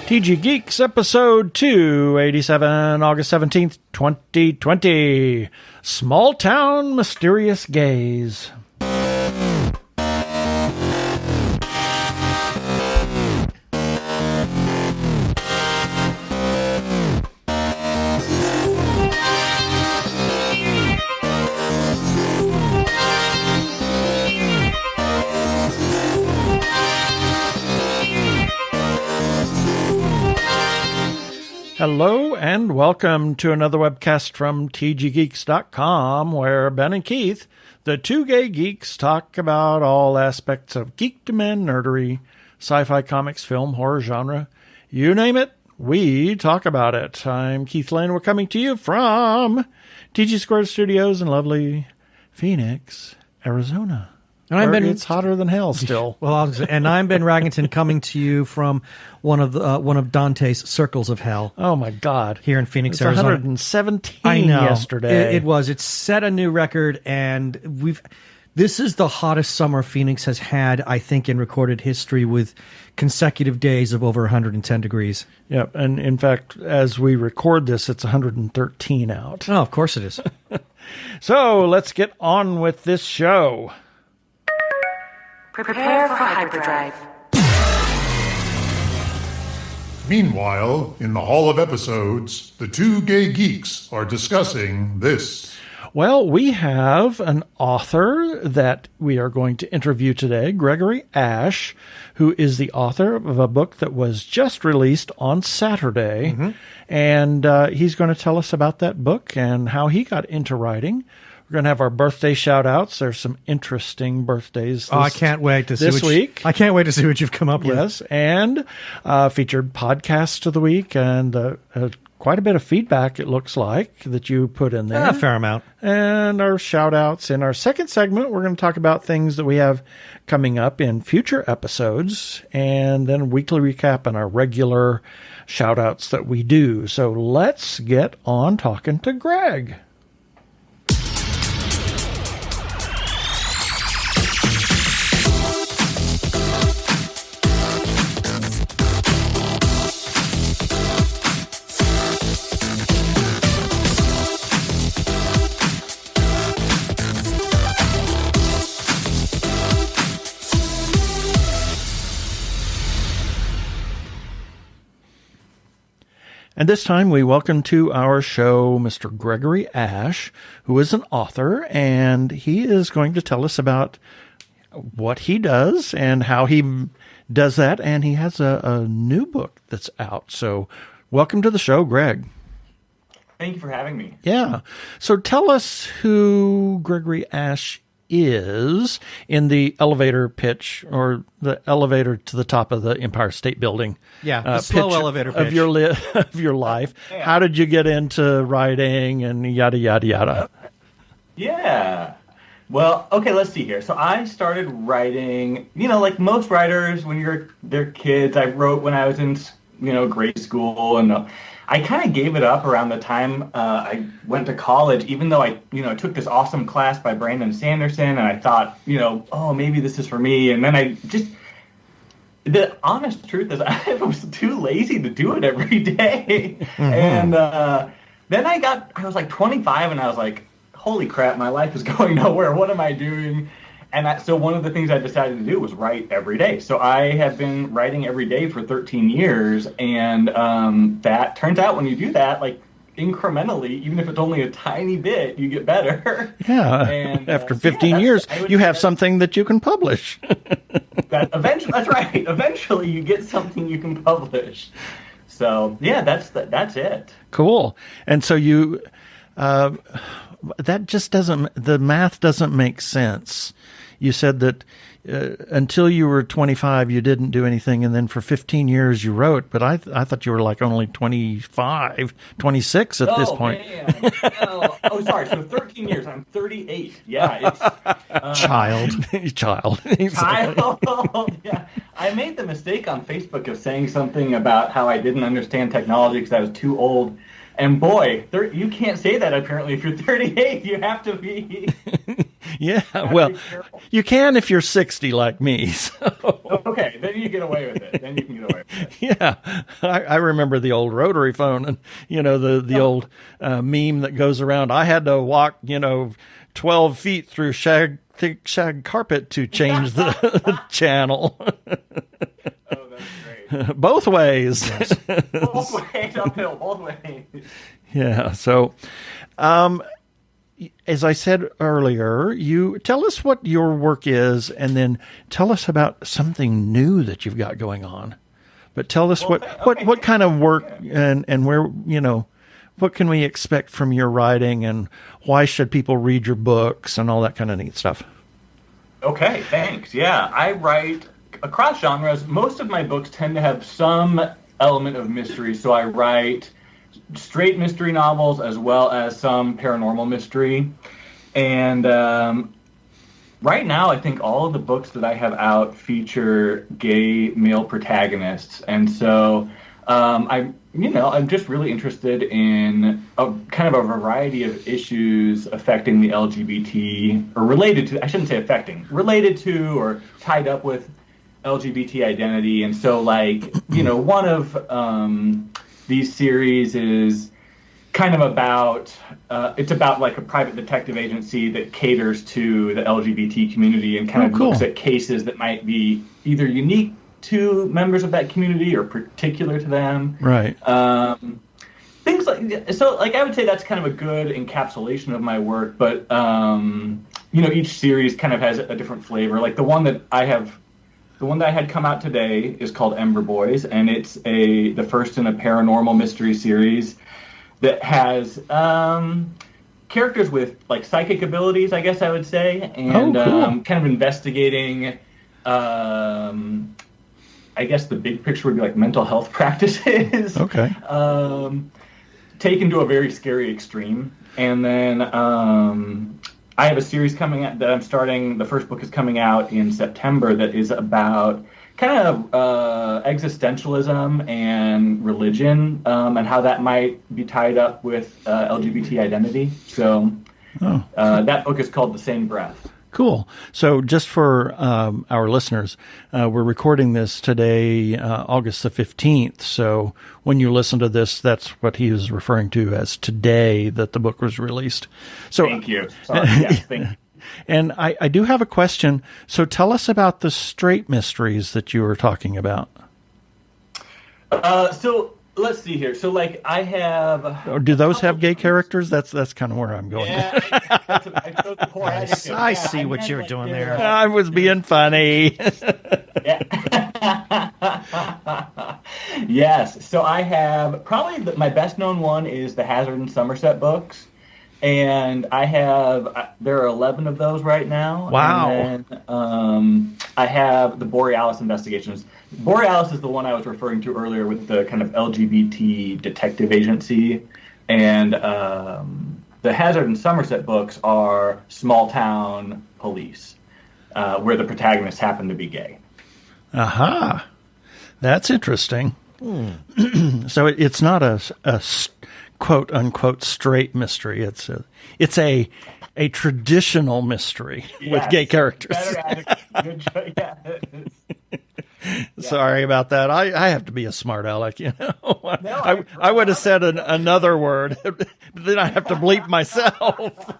TG Geeks, episode 287, August 17th, 2020. Small Town Mysterious Gays. Hello and welcome to another webcast from tggeeks.com, where Ben and Keith, the two gay geeks, talk about all aspects of geekdom and nerdery, sci-fi, comics, film, horror genre. You name it, we talk about it. I'm Keith Lane. We're coming to you from TG Squared Studios in lovely Phoenix, Arizona. And it's hotter than hell still. Well, and I'm Ben Raggington, coming to you from one of Dante's circles of hell. Oh my God! Here in Phoenix, it's Arizona. 117 I know. Yesterday. It was. It set a new record, and this is the hottest summer Phoenix has had, I think, in recorded history, with consecutive days of over 110 degrees. Yep, and in fact, as we record this, it's 113 out. Oh, of course it is. So let's get on with this show. Prepare for hyperdrive. Meanwhile, in the Hall of Episodes, the two gay geeks are discussing this. Well, we have an author that we are going to interview today, Gregory Ashe, who is the author of a book that was just released on Saturday. Mm-hmm. And he's going to tell us about that book and how he got into writing. We're going to have our birthday shout-outs. There's some interesting birthdays I can't wait to see this week. I can't wait to see what you've come up with. Yes, and featured podcast of the week, and quite a bit of feedback, it looks like, that you put in there. A fair amount. And our shout-outs. In our second segment, we're going to talk about things that we have coming up in future episodes, and then a weekly recap and our regular shout-outs that we do. So let's get on talking to Greg. And this time we welcome to our show Mr. Gregory Ashe, who is an author, and he is going to tell us about what he does and how he does that, and he has a new book that's out. So welcome to the show, Greg. Thank you for having me. Yeah. So tell us who Gregory Ashe is in the elevator pitch, or the elevator to the top of the Empire State Building. Yeah, the slow elevator pitch of your life. Yeah. How did you get into writing and yada yada yada? Yeah. Well, okay, let's see here. So I started writing, like most writers when they're kids. I wrote when I was in, grade school, and I kind of gave it up around the time I went to college, even though I took this awesome class by Brandon Sanderson, and I thought, oh, maybe this is for me. And then the honest truth is I was too lazy to do it every day. Mm-hmm. And then I was like 25, and I was like, holy crap, my life is going nowhere. What am I doing? And so one of the things I decided to do was write every day. So I have been writing every day for 13 years. And that turns out when you do that, like incrementally, even if it's only a tiny bit, you get better. Yeah. And after 15 years, you have something that you can publish. That's right. Eventually you get something you can publish. So yeah, that's it. Cool. And so you, that just the math doesn't make sense. You said that until you were 25, you didn't do anything, and then for 15 years you wrote, but I thought you were like only 25, 26 at this point. Oh, sorry. So 13 years. I'm 38. Yeah. It's, Child. Child. Yeah. I made the mistake on Facebook of saying something about how I didn't understand technology because I was too old. And boy, you can't say that apparently if you're 38. You have to be Yeah, well, you can if you're 60 like me. So. Okay, then you get away with it. Then you can get away with it. Yeah, I remember the old rotary phone and, the old meme that goes around. I had to walk, 12 feet through thick shag carpet to change the channel. Oh, that's great. Both ways. Yes. Both ways, uphill, both ways. Yeah, so... as I said earlier, you tell us what your work is, and then tell us about something new that you've got going on. But tell us what kind of work and where, what can we expect from your writing, and why should people read your books and all that kind of neat stuff. Okay, thanks. Yeah, I write across genres. Most of my books tend to have some element of mystery, so I write straight mystery novels as well as some paranormal mystery. And right now, I think all of the books that I have out feature gay male protagonists. And so I'm just really interested in a kind of a variety of issues affecting the LGBT, or related to, I shouldn't say affecting, related to or tied up with LGBT identity. And so, one of these series is kind of about, it's about like a private detective agency that caters to the LGBT community and kind of looks at cases that might be either unique to members of that community or particular to them. Right. Things I would say that's kind of a good encapsulation of my work, but, each series kind of has a different flavor. Like the one that I had come out today is called Ember Boys, and it's the first in a paranormal mystery series that has characters with like psychic abilities, I guess I would say, and kind of investigating. I guess the big picture would be like mental health practices. Okay. Taken to a very scary extreme, and then I have a series coming out that I'm starting. The first book is coming out in September that is about kind of existentialism and religion, and how that might be tied up with LGBT identity. So that book is called The Same Breath. Cool. So just for our listeners, we're recording this today, August the 15th. So when you listen to this, that's what he was referring to as today that the book was released. So thank you. Sorry. Yes, thank you. And I do have a question. So tell us about the straight mysteries that you were talking about. So let's see here. So I have. Or do those have gay characters? That's kind of where I'm going. Yeah, I see what you're doing there. I was being funny. Yes. So I have probably my best known one is the Hazard and Somerset books. And I have, there are 11 of those right now. Wow. And then I have the Borealis investigations. Borealis is the one I was referring to earlier with the kind of LGBT detective agency. And the Hazard and Somerset books are small town police, where the protagonists happen to be gay. Aha. That's interesting. So it's not a quote unquote straight mystery. It's a traditional mystery with gay characters. Sorry about that. I have to be a smart aleck, I would have said another word, but then I have to bleep myself.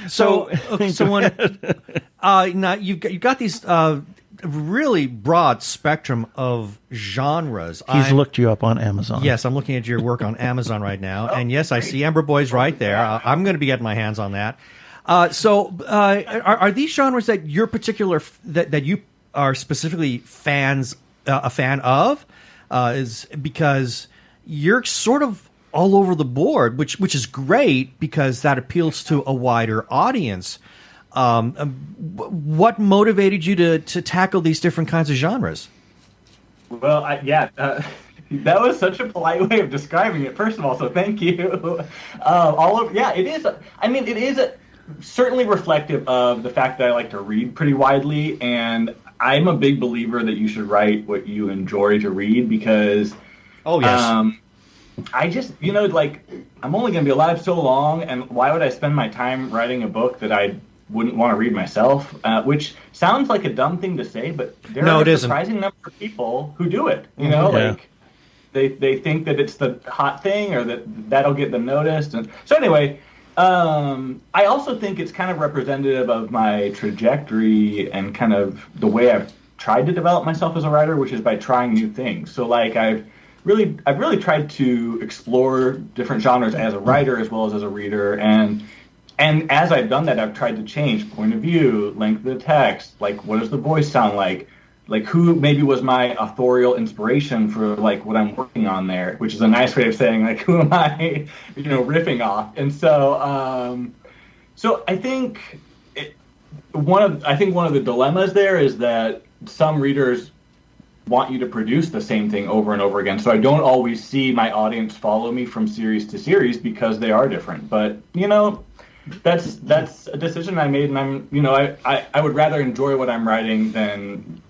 So now you've got these really broad spectrum of genres. He's looked you up on Amazon. Yes, I'm looking at your work on Amazon right now, and yes, I see Ember Boys right there. I'm going to be getting my hands on that. Are these genres that you're that you are specifically a fan of? Is because you're sort of all over the board, which is great because that appeals to a wider audience. What motivated you to tackle these different kinds of genres? Well, that was such a polite way of describing it. First of all, so thank you. It is certainly reflective of the fact that I like to read pretty widely, and I'm a big believer that you should write what you enjoy to read because, I just, like, I'm only going to be alive so long, and why would I spend my time writing a book that I wouldn't want to read myself? Which sounds like a dumb thing to say, but there are a surprising number of people who do it. Like they think that it's the hot thing or that'll get them noticed. And so anyway, I also think it's kind of representative of my trajectory and kind of the way I've tried to develop myself as a writer, which is by trying new things. So like I've really tried to explore different genres as a writer as well as a reader, and as I've done that, I've tried to change point of view, length of the text, like what does the voice sound like who maybe was my authorial inspiration for like what I'm working on there, which is a nice way of saying like who am I, riffing off. And so, so I think one of the dilemmas there is that some readers want you to produce the same thing over and over again. So I don't always see my audience follow me from series to series because they are different. But, that's a decision I made, and I would rather enjoy what I'm writing than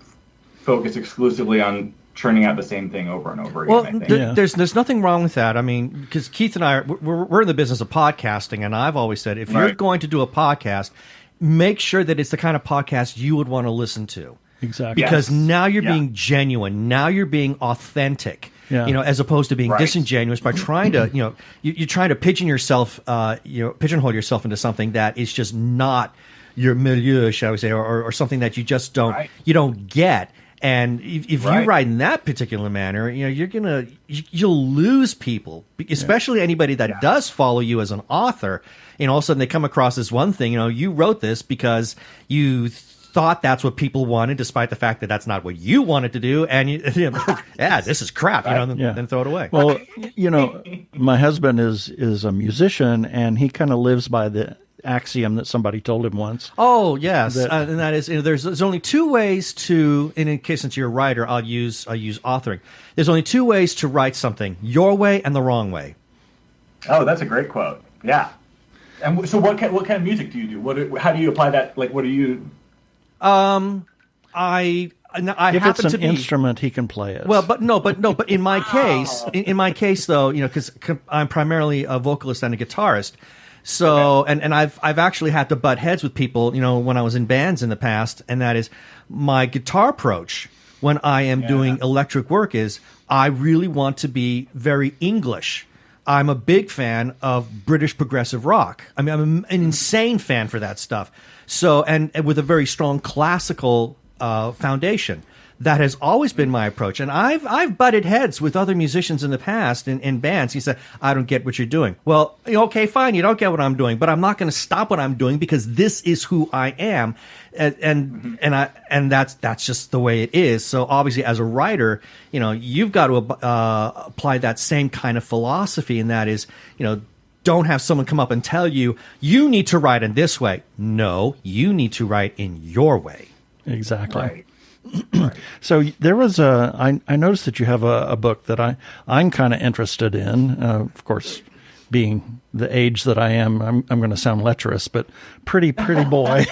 focus exclusively on churning out the same thing over and over again. Well, I think. There's nothing wrong with that. I mean, because Keith and I, we're in the business of podcasting, and I've always said, if you're going to do a podcast, make sure that it's the kind of podcast you would want to listen to. Exactly. Because now you're being genuine. Now you're being authentic. Yeah. As opposed to being disingenuous by trying to, you're trying to pigeonhole yourself into something that is just not your milieu, shall we say, or something that you just don't get. And if you write in that particular manner, you'll lose people, especially anybody that does follow you as an author. And all of a sudden they come across this one thing, you wrote this because you thought that's what people wanted, despite the fact that that's not what you wanted to do. And this is crap, then throw it away. Well, my husband is a musician, and he kind of lives by the axiom that somebody told him once. Oh, yes. And that is, there's only two ways to, and in case since you're a writer, I'll use authoring. There's only two ways to write something: your way and the wrong way. Oh, that's a great quote. Yeah. And so what kind of music do you do? How do you apply that? Like, what do you... if it's an instrument, he can play it. Well, but in my case, though, because I'm primarily a vocalist and a guitarist, so and I've actually had to butt heads with people, when I was in bands in the past, and that is my guitar approach when I am doing electric work is I really want to be very English. I'm a big fan of British progressive rock. I mean, I'm an insane fan for that stuff. So, and with a very strong classical foundation. That has always been my approach. And I've butted heads with other musicians in the past in bands. He said, I don't get what you're doing. Well, okay, fine, you don't get what I'm doing, but I'm not going to stop what I'm doing because this is who I am. And that's just the way it is. So obviously as a writer, you've got to apply that same kind of philosophy, and that is, don't have someone come up and tell you, you need to write in this way. No, you need to write in your way. Exactly. Right. So there was I noticed that you have a book that I'm kind of interested in. Of course, being the age that I am, I'm going to sound lecherous, but Pretty Boy.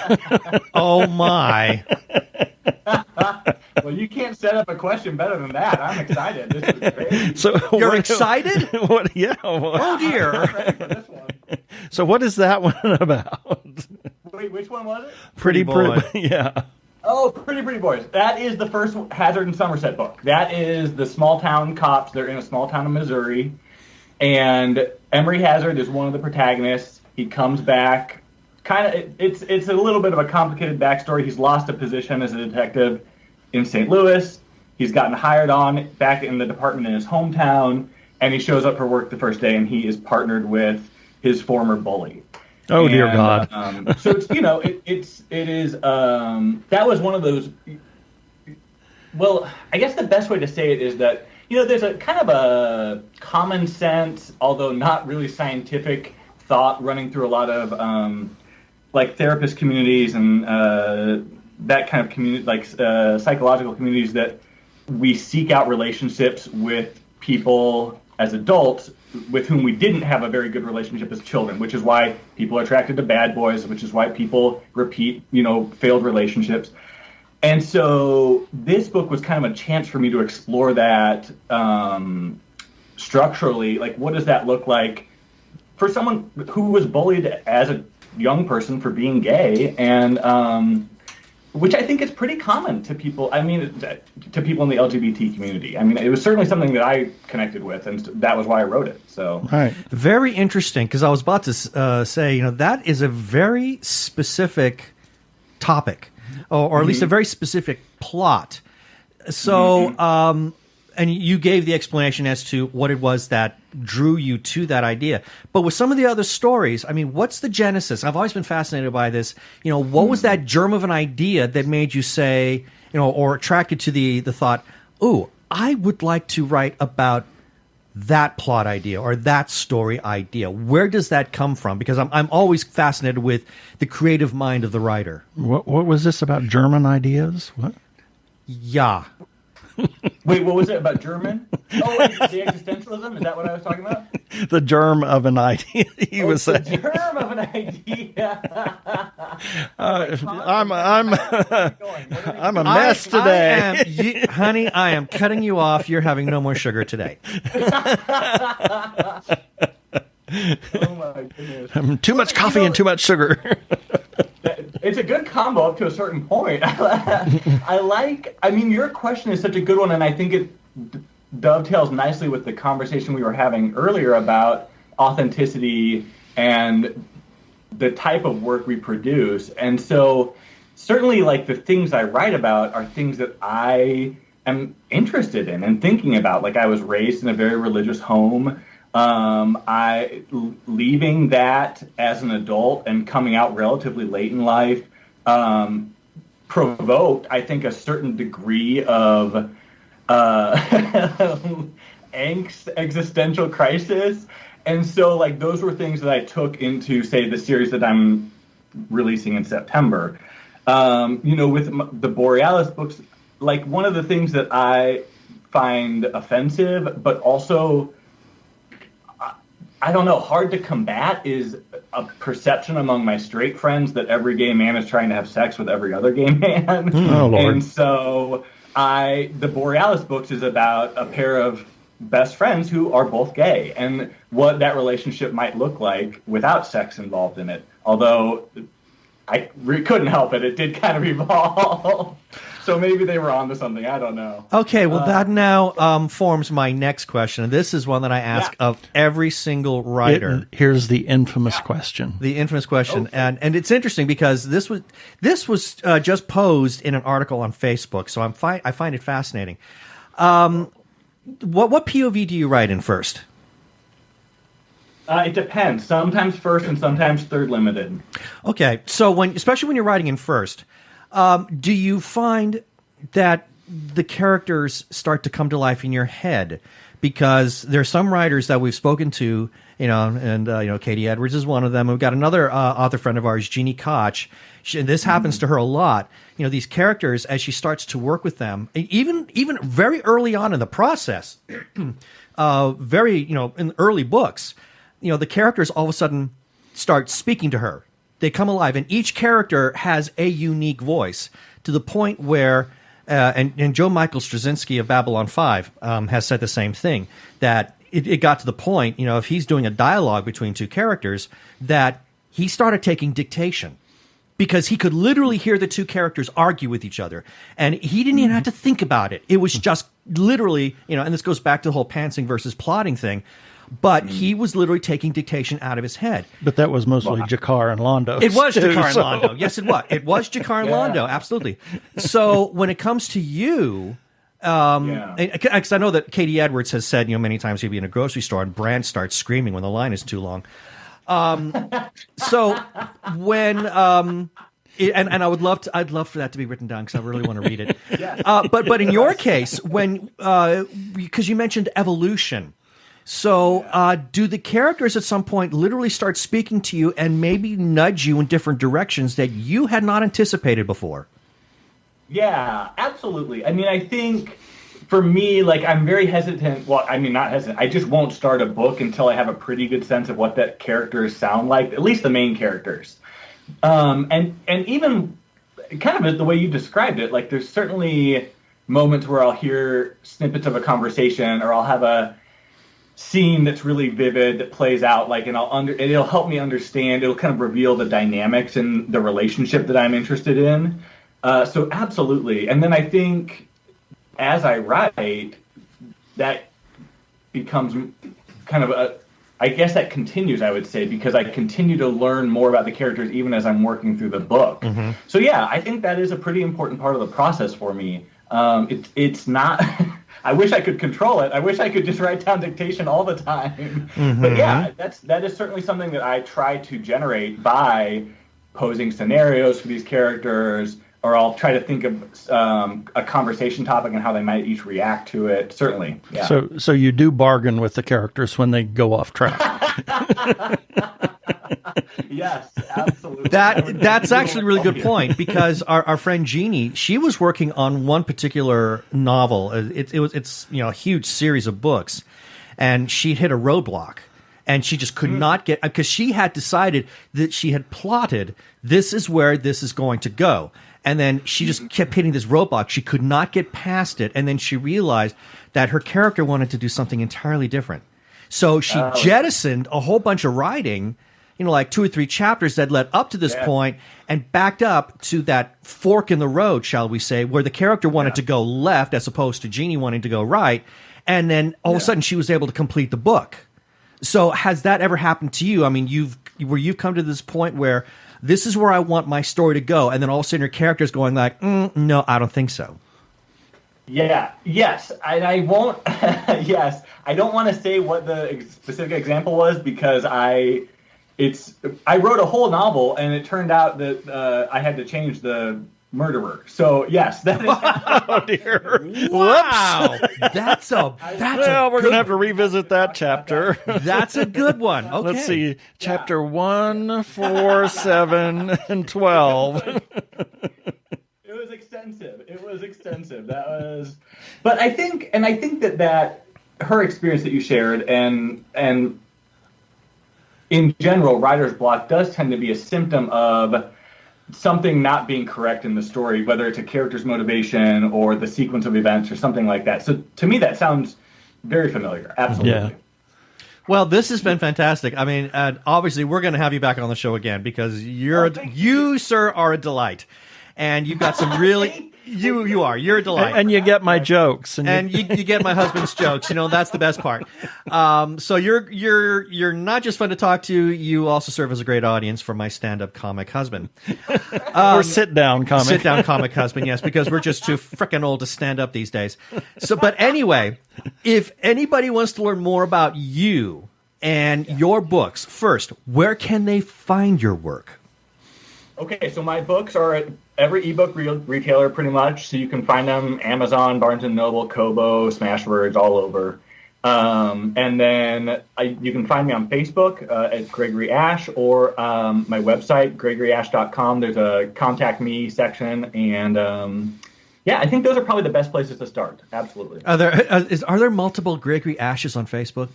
Oh, my. Well, you can't set up a question better than that. I'm excited. This is great. So you're excited? What? Yeah. Oh, dear. I'm ready for this one. So what is that one about? Wait, which one was it? Pretty Boy. Yeah. Oh, Pretty Boys. That is the first Hazard and Somerset book. That is the small town cops. They're in a small town in Missouri. And Emory Hazard is one of the protagonists. He comes back. It's a little bit of a complicated backstory. He's lost a position as a detective in St. Louis. He's gotten hired on back in the department in his hometown. And he shows up for work the first day, and he is partnered with his former bully. Oh, dear God. So it's, it is, that was one of those, well, I guess the best way to say it is that, there's a kind of a common sense, although not really scientific thought running through a lot of, like therapist communities and, that kind of community, like, psychological communities, that we seek out relationships with people as adults with whom we didn't have a very good relationship as children, which is why people are attracted to bad boys, which is why people repeat, failed relationships. And so this book was kind of a chance for me to explore that structurally, like, what does that look like for someone who was bullied as a young person for being gay, and which I think is pretty common to people. I mean, to people in the LGBT community. I mean, it was certainly something that I connected with, and that was why I wrote it. So, Right. Very interesting, because I was about to say, that is a very specific topic, or at least a very specific plot. So, and you gave the explanation as to what it was that drew you to that idea. But with some of the other stories, I mean, what's the genesis? I've always been fascinated by this. What was that germ of an idea that made you say, or attracted to the thought, ooh, I would like to write about that plot idea or that story idea? Where does that come from? Because I'm always fascinated with the creative mind of the writer. What was this about German ideas? What? Yeah. Wait, what was it about German? Oh, the existentialism? Is that what I was talking about? The germ of an idea. He was saying. The germ of an idea. I'm a mess today. Honey, I am cutting you off. You're having no more sugar today. Oh my goodness. Too much coffee and too much sugar. It's a good combo up to a certain point. I mean, your question is such a good one, and I think it dovetails nicely with the conversation we were having earlier about authenticity and the type of work we produce. And so certainly, like, the things I write about are things that I am interested in and thinking about. Like, I was raised in a very religious home. Leaving that as an adult and coming out relatively late in life provoked, I think, a certain degree of angst, existential crisis. And so, like, those were things that I took into, say, the series that I'm releasing in September. With the Borealis books, like, one of the things that I find offensive, but also, I don't know, hard to combat, is a perception among my straight friends that every gay man is trying to have sex with every other gay man. Oh, Lord. And so the Borealis books is about a pair of best friends who are both gay and what that relationship might look like without sex involved in it. Although I couldn't help it. It did kind of evolve. So maybe they were onto something. I don't know. Okay, well, that now forms my next question. And this is one that I ask of every single writer. Here's the infamous question. The infamous question. Okay. And it's interesting because this was just posed in an article on Facebook, so I find it fascinating. What POV do you write in first? It depends. Sometimes first and sometimes third limited. Okay, so especially when you're writing in first, do you find that the characters start to come to life in your head? Because there are some writers that we've spoken to, and Katie Edwards is one of them. We've got another author friend of ours, Jeannie Koch. This happens to her a lot. These characters, as she starts to work with them, even very early on in the process, in early books, the characters all of a sudden start speaking to her. They come alive, and each character has a unique voice to the point where, and Joe Michael Straczynski of Babylon 5 has said the same thing, that it got to the point, if he's doing a dialogue between two characters, that he started taking dictation because he could literally hear the two characters argue with each other, and he didn't even have to think about it. It was just literally, and this goes back to the whole pantsing versus plotting thing. But he was literally taking dictation out of his head. But that was mostly Jakar and Londo. It was Jakar and Londo. Yes, it was. It was Jakar and Londo, absolutely. So when it comes to you, because I know that Katie Edwards has said, many times he'd be in a grocery store and Brand starts screaming when the line is too long. So when... and I'd love for that to be written down because I really want to read it. But in your case, because you mentioned evolution, so do the characters at some point literally start speaking to you and maybe nudge you in different directions that you had not anticipated before? Yeah, absolutely. I mean, I think for me, like, I'm very hesitant. Well, I mean, not hesitant. I just won't start a book until I have a pretty good sense of what that characters sound like, at least the main characters. And even kind of the way you described it, like, there's certainly moments where I'll hear snippets of a conversation or I'll have scene that's really vivid that plays out, like, and it'll help me understand. It'll kind of reveal the dynamics and the relationship that I'm interested in. So absolutely. And then I think as I write, that becomes kind of I guess that continues, I would say, because I continue to learn more about the characters even as I'm working through the book. Mm-hmm. So yeah, I think that is a pretty important part of the process for me. It's not. I wish I could control it. I wish I could just write down dictation all the time. Mm-hmm. But yeah, that is certainly something that I try to generate by posing scenarios for these characters, or I'll try to think of a conversation topic and how they might each react to it. Certainly, yeah. So you do bargain with the characters when they go off track. Yes, absolutely. That's actually a really good point, because our friend Jeannie, she was working on one particular novel. It's a huge series of books, and she'd hit a roadblock. And she just could not get, because she had decided that she had plotted, this is where this is going to go. And then she just kept hitting this roadblock. She could not get past it. And then she realized that her character wanted to do something entirely different. So she jettisoned a whole bunch of writing, like 2 or 3 chapters that led up to this point, and backed up to that fork in the road, shall we say, where the character wanted to go left as opposed to Jeannie wanting to go right. And then all of a sudden she was able to complete the book. So has that ever happened to you? I mean, you've come to this point where this is where I want my story to go, and then all of a sudden your character's going like, no, I don't think so. Yeah. Yes. And I won't. Yes. I don't want to say what the specific example was, because I wrote a whole novel, and it turned out that I had to change the murderer. So yes, that is. Oh dear! Wow, that's we're gonna have to revisit that chapter. That's a good one. Okay, let's see, chapter 1, 4, 7, and 12. It was extensive. That was, but I think that her experience that you shared, and in general, writer's block does tend to be a symptom of something not being correct in the story, whether it's a character's motivation or the sequence of events or something like that. So to me, that sounds very familiar. Absolutely. Yeah. Well, this has been fantastic. I mean, obviously, we're going to have you back on the show again, because you, sir, are a delight. And you've got some really... You're a delight. And you get my jokes. And you get my husband's jokes. That's the best part. So you're not just fun to talk to, you also serve as a great audience for my stand-up comic husband. Or sit-down comic. Sit-down comic husband, yes, because we're just too frickin' old to stand up these days. But anyway, if anybody wants to learn more about you and your books, first, where can they find your work? Okay, so my books are at every ebook retailer pretty much, so you can find them Amazon, Barnes & Noble, Kobo, Smashwords, all over. And then you can find me on Facebook at Gregory Ash, or my website, gregoryash.com. There's a Contact Me section, and I think those are probably the best places to start. Absolutely. Are there multiple Gregory Ashes on Facebook?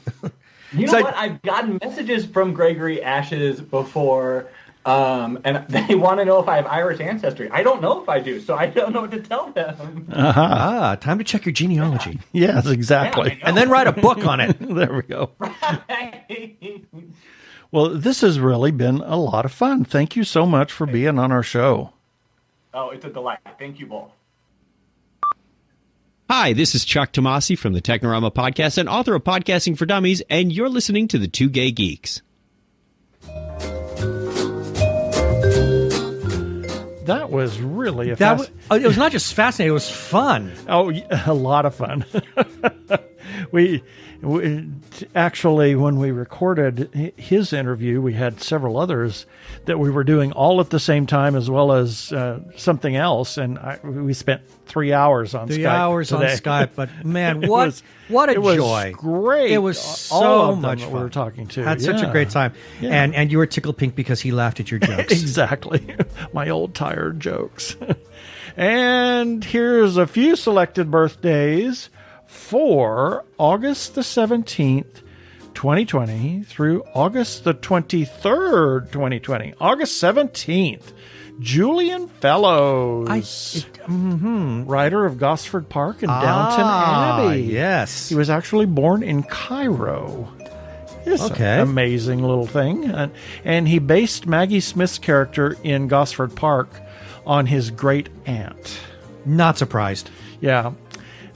You know what? I've gotten messages from Gregory Ashes before. And they want to know if I have Irish ancestry. I don't know if I do, so I don't know what to tell them. Time to check your genealogy. Yes, exactly. And then write a book on it. There we go. Right. Well, this has really been a lot of fun. Thank you so much for being on our show. Oh, it's a delight. Thank you both. Hi, this is Chuck Tomasi from the Technorama Podcast and author of Podcasting for Dummies, and you're listening to the Two Gay Geeks. That was really it was not just fascinating, it was fun. Oh, a lot of fun. we actually, when we recorded his interview, we had several others that we were doing all at the same time, as well as something else, and we spent 3 hours on Skype. 3 hours today. On Skype, but man, what a joy! It was great. It was so much fun. We were talking to had such a great time, and you were tickled pink because he laughed at your jokes. Exactly, my old tired jokes. And here's a few selected birthdays for August the 17th, 2020 through August the 23rd, 2020. August 17th, Julian Fellows, writer of Gosford Park and Downton Abbey. Yes. He was actually born in Cairo. It's Okay. an amazing little thing. And he based Maggie Smith's character in Gosford Park on his great aunt. Not surprised. Yeah.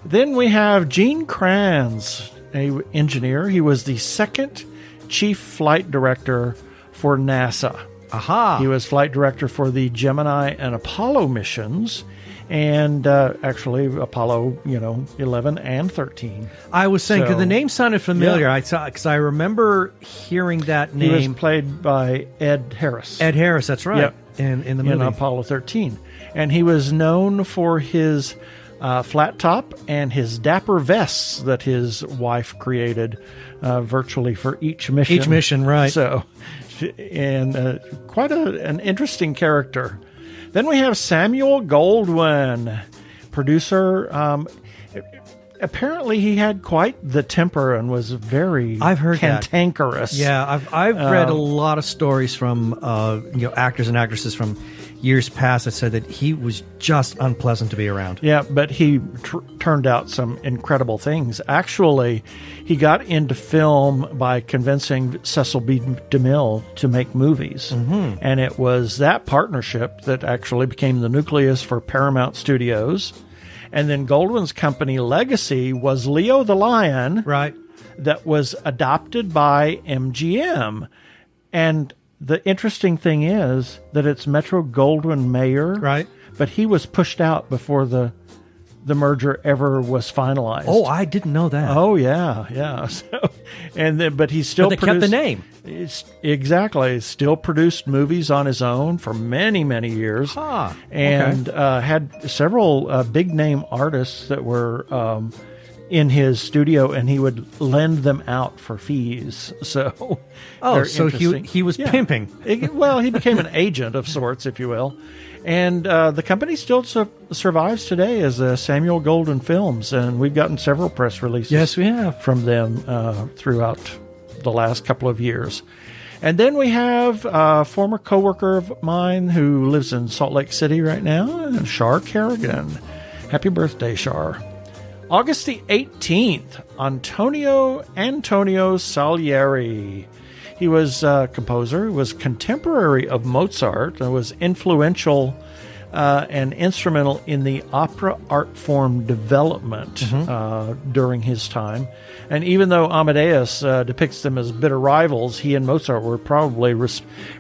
Then we have Gene Kranz, an engineer. He was the second chief flight director for NASA. Aha. He was flight director for the Gemini and Apollo missions, and actually Apollo, 11 and 13. I was saying, because So- the name sounded familiar. Yeah. Because I remember hearing that He name. was played by Ed Harris. Ed Harris, that's right. Yep. In the in movie. Apollo 13. And he was known for his flat top and his dapper vests that his wife created virtually for each mission. Each mission, right. So, and quite an interesting character. Then we have Samuel Goldwyn, producer. Apparently, he had quite the temper and was very I've heard that. cantankerous. Yeah, I've read a lot of stories from actors and actresses from years past that said that he was just unpleasant to be around. Yeah, but he turned out some incredible things. Actually, he got into film by convincing Cecil B. DeMille to make movies. Mm-hmm. And it was that partnership that actually became the nucleus for Paramount Studios. And then Goldwyn's company Legacy was Leo the Lion. Right. That was adopted by MGM. And the interesting thing is that it's Metro-Goldwyn-Mayer. Right. But he was pushed out before the merger ever was finalized. Oh, I didn't know that. Oh, yeah. So, and then, but he still But they kept the name. Exactly. Still produced movies on his own for many, many years. Huh. And had several big name artists that were in his studio, and he would lend them out for fees. So, very so interesting. he was pimping. Well, he became an agent of sorts, if you will. And the company still survives today as Samuel Goldwyn Films, and we've gotten several press releases. Yes, we have. From them throughout the last couple of years. And then we have a former coworker of mine who lives in Salt Lake City right now, Shar Kerrigan. Happy birthday, Shar. August the 18th, Antonio Salieri. He was a composer, was contemporary of Mozart, and was influential and instrumental in the opera art form development during his time. And even though Amadeus depicts them as bitter rivals, he and Mozart were probably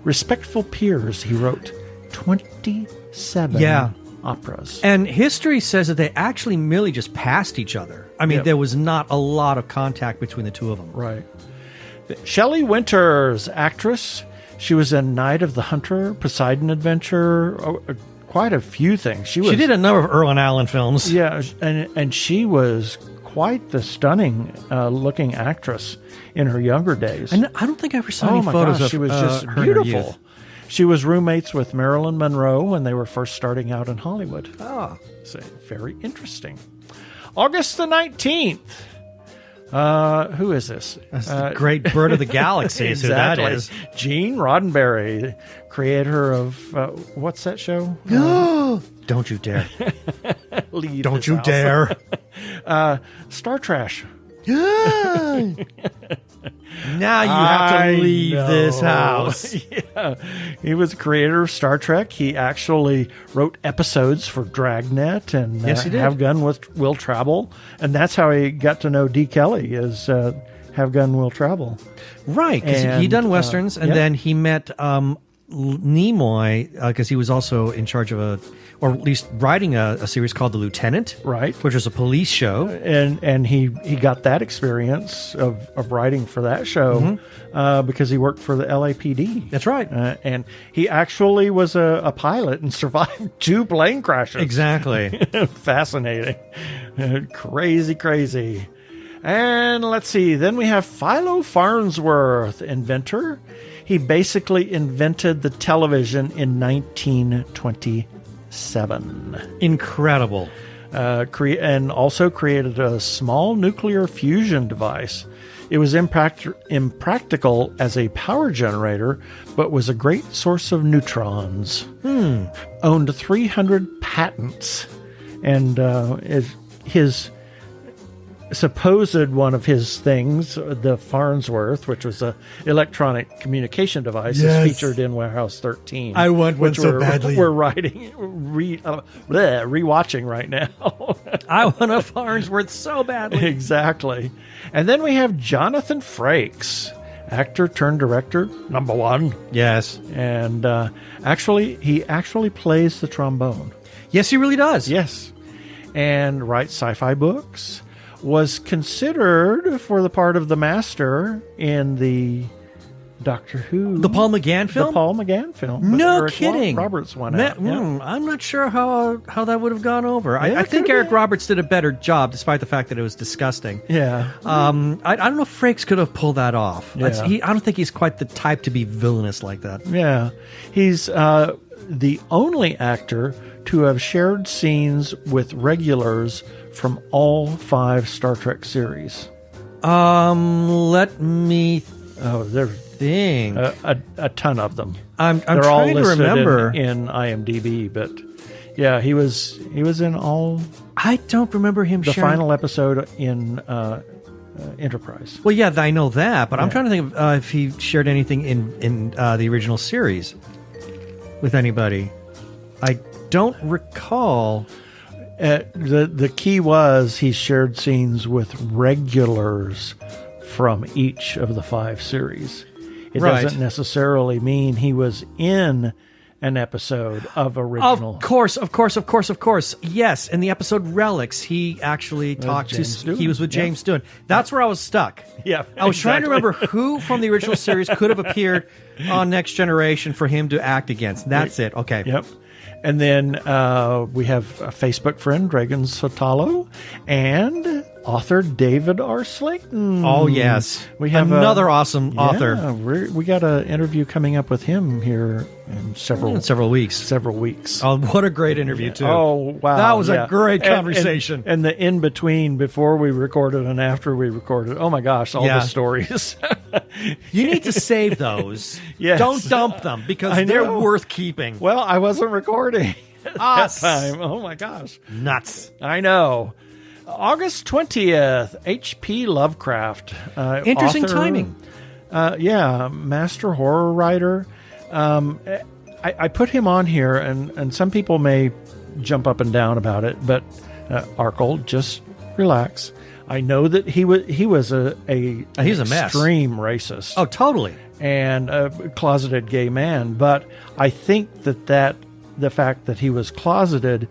respectful peers. He wrote 27 operas. And history says that they actually merely just passed each other. I mean, there was not a lot of contact between the two of them. Right. Shelly Winters, actress. She was in Night of the Hunter, Poseidon Adventure, quite a few things. She did a number of Irwin Allen films. Yeah, and she was quite the stunning looking actress in her younger days. And I don't think I ever saw any photos of she was just her in her beautiful. youth. She was roommates with Marilyn Monroe when they were first starting out in Hollywood. Ah. So very interesting. August the 19th. Who is this? That's the great bird of the galaxy is exactly. who that is. Gene Roddenberry, creator of, what's that show? Don't you dare. Leave Don't this you house. dare. Star Trash. Now you have to leave this house. Yeah. He was the creator of Star Trek. He actually wrote episodes for Dragnet and Yes, he did. Have Gun Will Travel. And that's how he got to know D. Kelly, is Have Gun Will Travel. Right, because he And, done Westerns, and yeah. then he met Nimoy, because he was also in charge of or at least writing a series called The Lieutenant, Right. which was a police show. And he got that experience of writing for that show because he worked for the LAPD. That's right. And he actually was a pilot and survived 2 plane crashes. Exactly. Fascinating. Crazy. And let's see. Then we have Philo Farnsworth, inventor. He basically invented the television in 1927. Incredible. And also created a small nuclear fusion device It was impractical as a power generator, but was a great source of neutrons. Owned 300 patents, and his supposed one of his things, the Farnsworth, which was a electronic communication device, is featured in Warehouse 13. I want one so badly. We're rewatching right now. I want a Farnsworth so badly. Exactly. And then we have Jonathan Frakes, actor turned director, number one. Yes. And he actually plays the trombone. Yes, he really does. Yes. And writes sci-fi books. Was considered for the part of the Master in the Doctor Who. The Paul McGann film? The Paul McGann film. No Eric kidding. Roberts went out. I'm not sure how that would have gone over. I think Eric Roberts did a better job, despite the fact that it was disgusting. Yeah. I don't know if Frakes could have pulled that off. Yeah. I don't think he's quite the type to be villainous like that. Yeah. He's the only actor to have shared scenes with regulars from all 5 Star Trek series. Let me think. A ton of them. I'm They're trying all to listed remember in IMDb, but yeah, he was in all. I don't remember him. The sharing... final episode in Enterprise. Well, yeah, I know that, but I'm trying to think of if he shared anything in the original series with anybody. I don't recall. The key was he shared scenes with regulars from each of the 5 series. It doesn't necessarily mean he was in an episode of original. Of course. Yes, in the episode Relics, he actually talked to. He was with James Doohan. That's where I was stuck. Yeah, I was trying to remember who from the original series could have appeared on Next Generation for him to act against. That's it. Okay. Yep. And then we have a Facebook friend, Dragon Sotalo, and author David R. Slayton. Oh, yes. We have another awesome author. We got an interview coming up with him here in several weeks. Oh, what a great interview, too. Oh, wow. That was a great conversation. And the in-between, before we recorded and after we recorded, oh my gosh, all the stories. You need to save those. Yes. Don't dump them, because they're worth keeping. Well, I wasn't recording at that time. Oh my gosh. Nuts. I know. August 20th, H.P. Lovecraft. Interesting author, timing. Master horror writer. I put him on here, and some people may jump up and down about it, but Arkle, just relax. I know that he was he's a mess. Extreme racist. Oh, totally. And a closeted gay man, but I think that the fact that he was closeted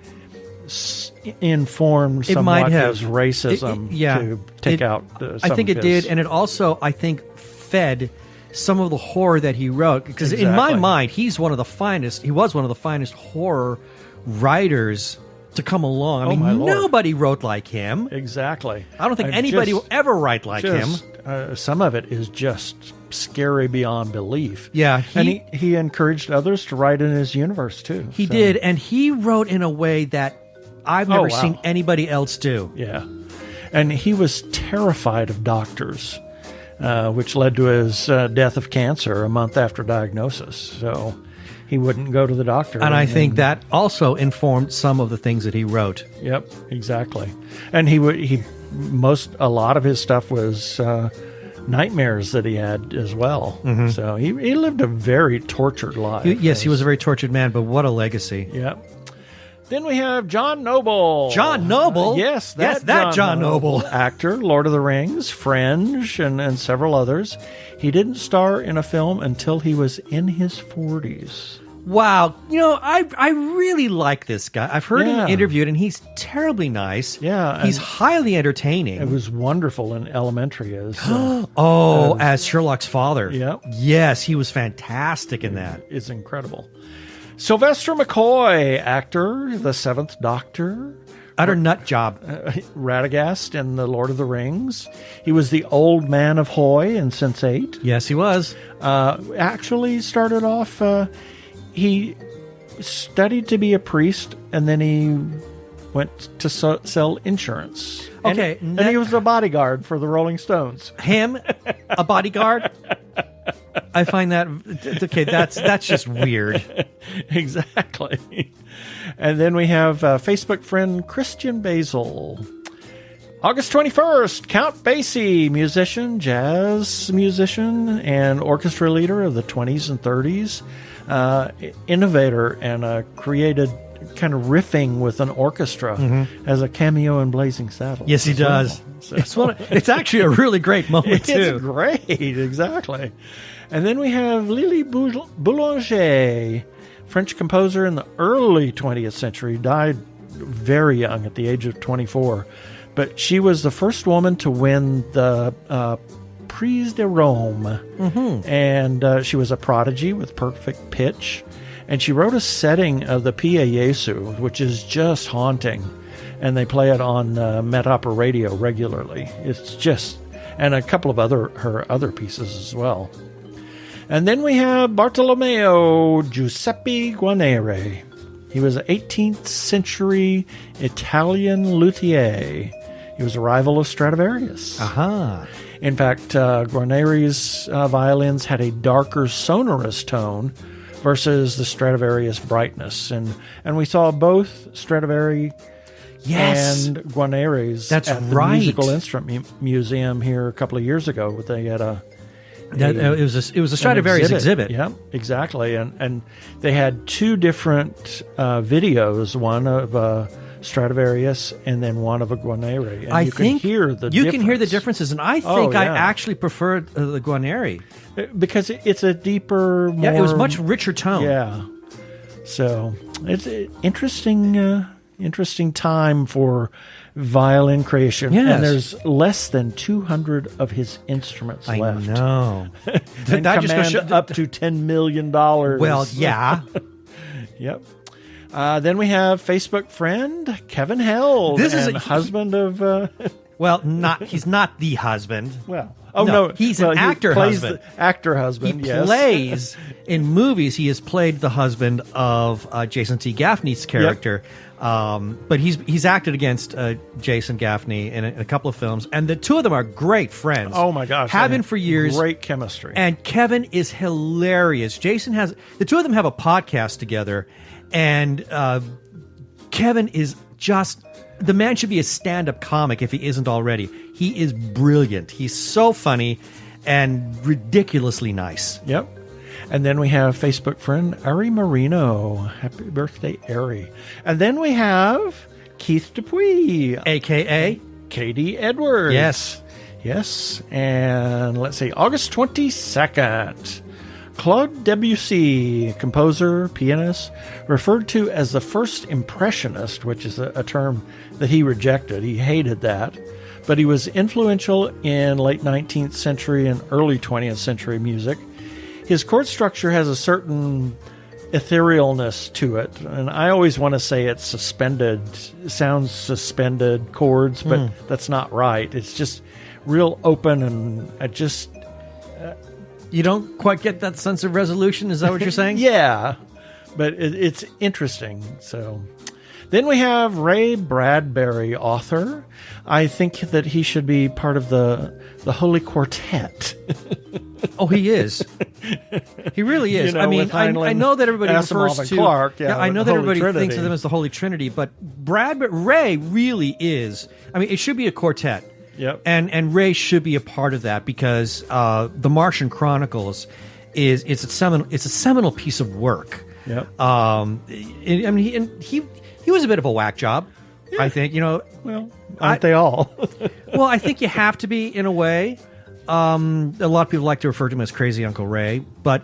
informed somewhat his racism to take out some I think of it his. did, and it also, I think, fed some of the horror that he wrote, because in my mind, he was one of the finest horror writers to come along. I mean, nobody wrote like him. Exactly. I don't think anybody will ever write like him. Some of it is just scary beyond belief. Yeah. And he encouraged others to write in his universe, too. He did, and he wrote in a way that I've never seen anybody else do. Yeah. And he was terrified of doctors, which led to his death of cancer a month after diagnosis. So he wouldn't go to the doctor. And I think that also informed some of the things that he wrote. Yep, exactly. And a lot of his stuff was nightmares that he had as well. Mm-hmm. So he lived a very tortured life. He was a very tortured man, but what a legacy. Yep. Then we have John Noble. John Noble? Yes, that John Noble. Actor, Lord of the Rings, Fringe, and several others. He didn't star in a film until he was in his 40s. Wow. I really like this guy. I've heard him interviewed, and he's terribly nice. Yeah. He's highly entertaining. It was wonderful in Elementary as... as Sherlock's father. Yeah. Yes, he was fantastic in that. It's incredible. Sylvester McCoy, actor, the Seventh Doctor. Utter nut job. Radagast in The Lord of the Rings. He was the old man of Hoy in Sense8. Yes, he was. Actually started off... he studied to be a priest, and then he went to sell insurance. Okay, and he was a bodyguard for the Rolling Stones. Him, a bodyguard. I find that okay. That's just weird. Exactly. And then we have Facebook friend Christian Basil. August 21st, Count Basie, musician, jazz musician, and orchestra leader of the 20s and 30s, innovator, and created kind of riffing with an orchestra as a cameo in Blazing Saddles. Yes, he does. So. It's actually a really great moment, too. It's great, exactly. And then we have Lily Boulanger, French composer in the early 20th century, died very young at the age of 24. But she was the first woman to win the Prix de Rome. And she was a prodigy with perfect pitch. And she wrote a setting of the Pia Jesu, which is just haunting. And they play it on Met Opera Radio regularly. It's just... And a couple of her other pieces as well. And then we have Bartolomeo Giuseppe Guanere. He was an 18th century Italian luthier. He was a rival of Stradivarius. In fact, Guanere's violins had a darker sonorous tone versus the Stradivarius brightness. And we saw both Stradivari and Guanere's at the Musical Instrument Museum here a couple of years ago. They had it was a Stradivarius exhibit. Yeah, exactly. And they had two different videos, one of Stradivarius and then one of a Guanere. And you can hear the differences, and I think I actually preferred the Guanere because it's a deeper, more, it was much richer tone. Yeah, so it's an interesting time for violin creation. Yes. And there's less than 200 of his instruments left. I know. And that just goes up to $10 million. Well, yeah. Yep. Then we have Facebook friend Kevin Held, husband of... he's not the husband. He's an actor husband. Actor husband, yes. He plays, in movies, he has played the husband of Jason T. Gaffney's character. Yep. But he's acted against Jason Gaffney in a couple of films, and the two of them are great friends. Oh my gosh, have been for years. Great chemistry. And Kevin is hilarious. The two of them have a podcast together, and Kevin is just the man should be a stand-up comic if he isn't already. He is brilliant. He's so funny and ridiculously nice. Yep. And then we have Facebook friend Ari Marino. Happy birthday, Ari. And then we have Keith Dupuis, a.k.a. Katie Edwards. Yes. Yes. And let's see, August 22nd. Claude Debussy, composer, pianist, referred to as the first impressionist, which is a term that he rejected. He hated that. But he was influential in late 19th century and early 20th century music. His chord structure has a certain etherealness to it, and I always want to say it's suspended, sounds suspended chords, but that's not right. It's just real open, and just... you don't quite get that sense of resolution? Is that what you're saying? Yeah, but it's interesting. So then we have Ray Bradbury, author. I think that he should be part of the Holy Quartet. Oh, he is. He really is. I mean, I know that everybody refers to Clark. Yeah, I know that everybody thinks of them as the Holy Trinity, but Ray really is. I mean, it should be a quartet. Yep. And Ray should be a part of that because the Martian Chronicles it's a seminal piece of work. Yep. I mean, he was a bit of a whack job. Yeah. I think, well, aren't they all? Well, I think you have to be in a way. A lot of people like to refer to him as Crazy Uncle Ray, but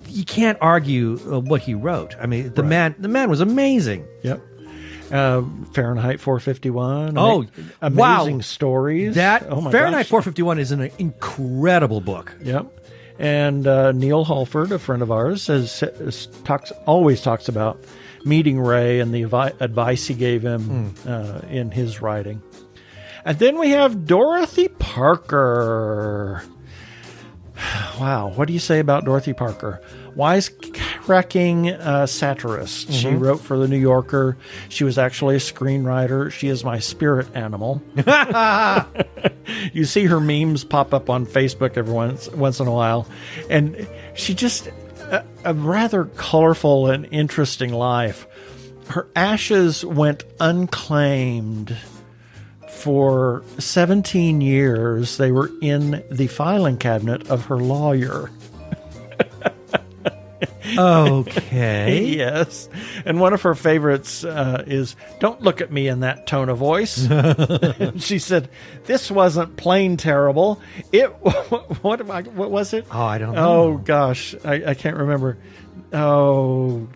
you can't argue what he wrote. I mean, the man was amazing. Yep. Fahrenheit 451. Oh, amazing stories. Fahrenheit 451 is an incredible book. Yep. And Neil Halford, a friend of ours, always talks about meeting Ray and the advice he gave him in his writing. And then we have Dorothy Parker. Wow, what do you say about Dorothy Parker? wisecracking satirist. She wrote for The New Yorker. She was actually a screenwriter. She is my spirit animal. You see her memes pop up on Facebook every once in a while. And she just a rather colorful and interesting life. Her ashes went unclaimed for 17 years. They were in the filing cabinet of her lawyer. Okay. Yes. And one of her favorites is, "Don't look at me in that tone of voice." She said, "This wasn't plain terrible. What was it? Oh, I don't know. Oh, gosh. I can't remember. Oh,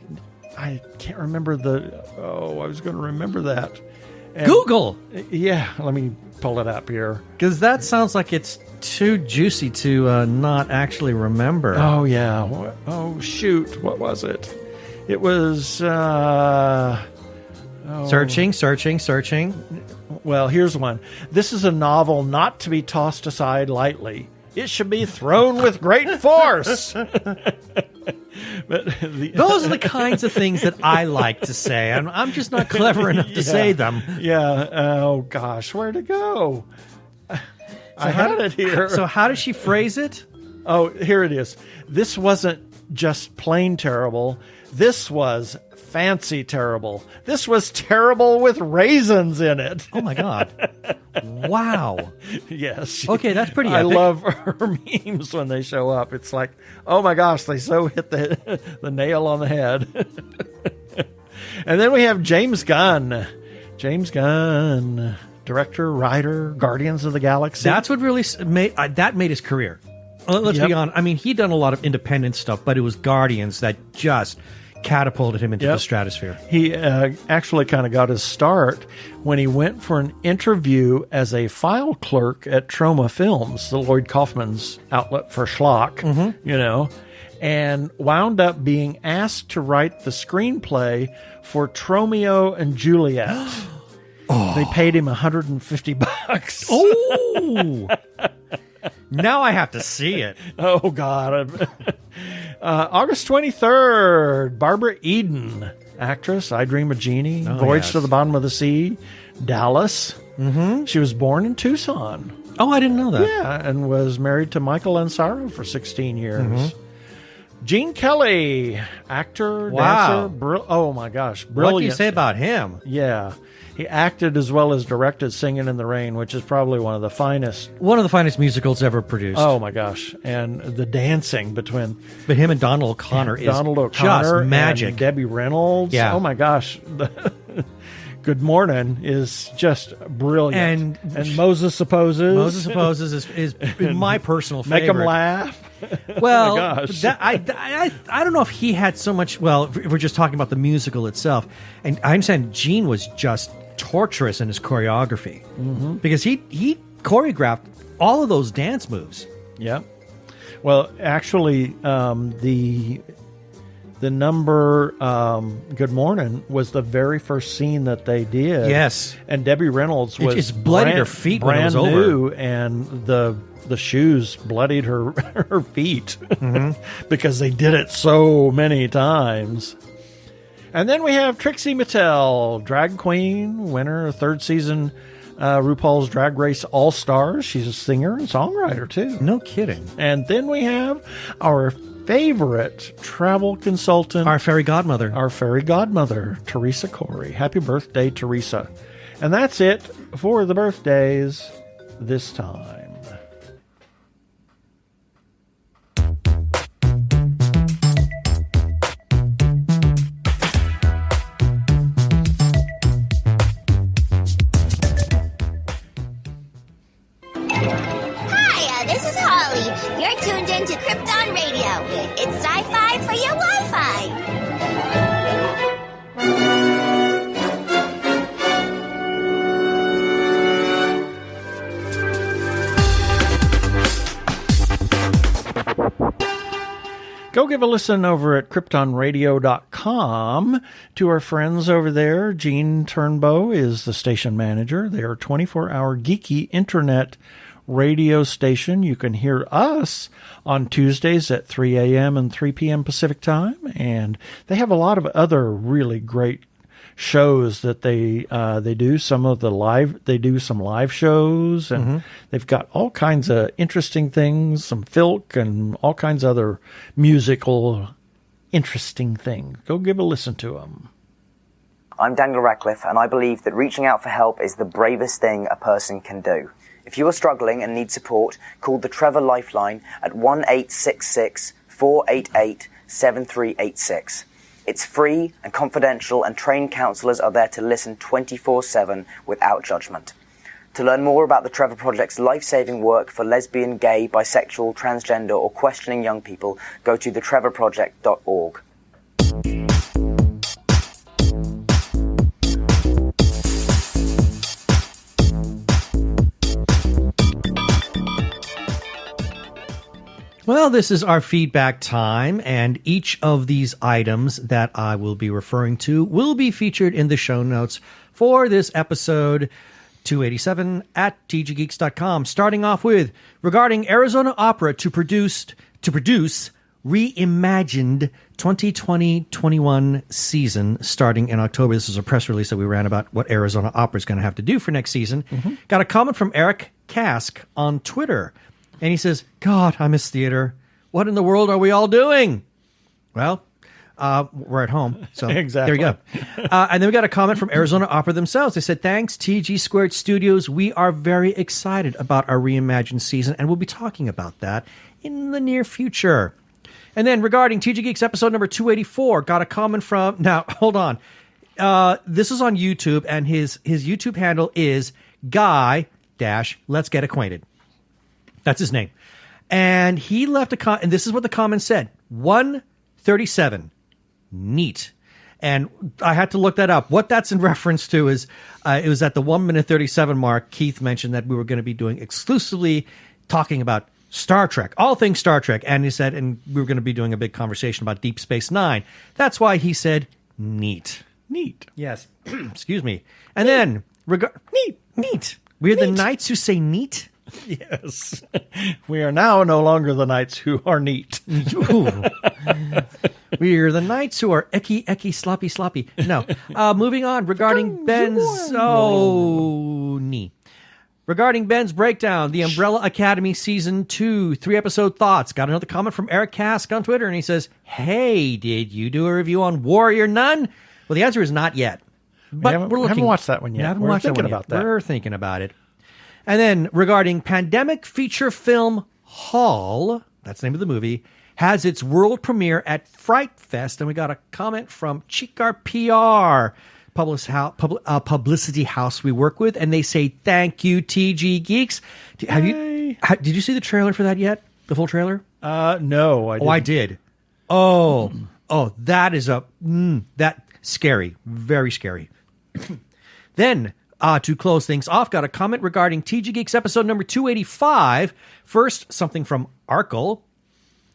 I can't remember I was going to remember that. And, Google. Yeah. Let me pull it up here. Because that sounds like it's too juicy to not actually remember. Oh, yeah. Oh, shoot. What was it? It was... Searching. Well, here's one. "This is a novel not to be tossed aside lightly. It should be thrown with great force." But Those are the kinds of things that I like to say. I'm just not clever enough to say them. Yeah. Oh, gosh. Where'd it go? I had it here. So how does she phrase it? Oh, here it is. "This wasn't just plain terrible. This was fancy terrible. This was terrible with raisins in it." Oh, my God. Wow. Yes. Okay, that's pretty I epic. love her memes when they show up. It's like, oh my gosh, they so hit the nail on the head. And then we have James Gunn. James Gunn, director, writer, Guardians of the Galaxy. That's what really made his career. Let's be honest. I mean, he'd done a lot of independent stuff, but it was Guardians that just catapulted him into the stratosphere. He actually kind of got his start when he went for an interview as a file clerk at Troma Films, the Lloyd Kaufman's outlet for schlock, and wound up being asked to write the screenplay for Tromeo and Juliet. They paid him $150. Oh! Now I have to see it. Oh, God. August 23rd, Barbara Eden, actress, I Dream of Jeannie, Voyage to the Bottom of the Sea, Dallas. Mm-hmm. She was born in Tucson. Oh, I didn't know that. Yeah, and was married to Michael Ansaro for 16 years. Mm-hmm. Gene Kelly, actor, dancer. Oh, my gosh, brilliant. What do you say about him? Yeah. He acted as well as directed Singing in the Rain, which is probably one of the finest musicals ever produced. Oh, my gosh. And the dancing between... But him and Donald O'Connor is just magic. And Debbie Reynolds. Yeah. Oh, my gosh. Good Morning is just brilliant. And Moses Supposes. Moses Supposes is my personal favorite. Make them laugh. Well, oh my gosh. I don't know if he had so much... Well, if we're just talking about the musical itself. And I understand Gene was just torturous in his choreography. Mm-hmm. Because he choreographed all of those dance moves. Yeah. Well, actually, the number Good Morning was the very first scene that they did. Yes. And Debbie Reynolds was it's bloodied her feet when it was brand new, over. and the shoes bloodied her feet because they did it so many times. And then we have Trixie Mattel, drag queen, winner of third season RuPaul's Drag Race All-Stars. She's a singer and songwriter, too. No kidding. And then we have our favorite travel consultant. Our fairy godmother. Teresa Corey. Happy birthday, Teresa. And that's it for the birthdays this time. You're tuned in to Krypton Radio. It's sci-fi for your Wi-Fi. Go give a listen over at KryptonRadio.com to our friends over there. Gene Turnbow is the station manager. They are 24-hour geeky internet radio station. You can hear us on Tuesdays at 3 a.m. and 3 p.m. Pacific time. And they have a lot of other really great shows that they do. They do some live shows, and they've got all kinds of interesting things, some filk and all kinds of other musical interesting things. Go give a listen to them. I'm Daniel Radcliffe, and I believe that reaching out for help is the bravest thing a person can do. If you are struggling and need support, call the Trevor Lifeline at 1-866-488-7386. It's free and confidential, and trained counselors are there to listen 24/7 without judgment. To learn more about the Trevor Project's life-saving work for lesbian, gay, bisexual, transgender, or questioning young people, go to thetrevorproject.org. Well, this is our feedback time, and each of these items that I will be referring to will be featured in the show notes for this episode 287 at tggeeks.com. Starting off with, regarding Arizona Opera to produce reimagined 2020-21 season starting in October. This is a press release that we ran about what Arizona Opera is going to have to do for next season. Got a comment from Eric Kask on Twitter. And he says, God, I miss theater. What in the world are we all doing? Well, we're at home. So Exactly. There you go. And then we got a comment from Arizona Opera themselves. They said, thanks, TG Squared Studios. We are very excited about our reimagined season, and we'll be talking about that in the near future. And then regarding TG Geeks episode number 284, got a comment from, now, hold on. This is on YouTube, and his YouTube handle is Guy-Let's Get Acquainted. That's his name. And he left a comment, and this is what the comment said. 137. Neat. And I had to look that up. What that's in reference to is it was at the 1 minute 37 mark. Keith mentioned that we were going to be doing exclusively talking about Star Trek, all things Star Trek. And he said, and we were going to be doing a big conversation about Deep Space Nine. That's why he said neat. Neat. Yes. Excuse me. And then, neat. We're the Knights who say neat. Yes. We are now no longer the knights who are neat. We're the knights who are ecky, sloppy. No. Moving on, regarding Ben's... Regarding Ben's breakdown, the Umbrella Academy Season 2, 3-episode thoughts. Got another comment from Eric Kask on Twitter, and he says, hey, did you do a review on Warrior Nun? Well, the answer is not yet. But we're looking. Haven't watched that one yet. We're thinking about that. We're thinking about it. And then regarding Pandemic Feature Film Hall, that's the name of the movie, has its world premiere at Fright Fest. And we got a comment from Chicar PR, publicity house we work with. And they say, thank you, TG Geeks. Did you see the trailer for that yet? The full trailer? No, I didn't. Oh, I did. Oh, that is that scary. Very scary. Then... to close things off, got a comment regarding TG Geeks episode number 285. First, something from Arkle.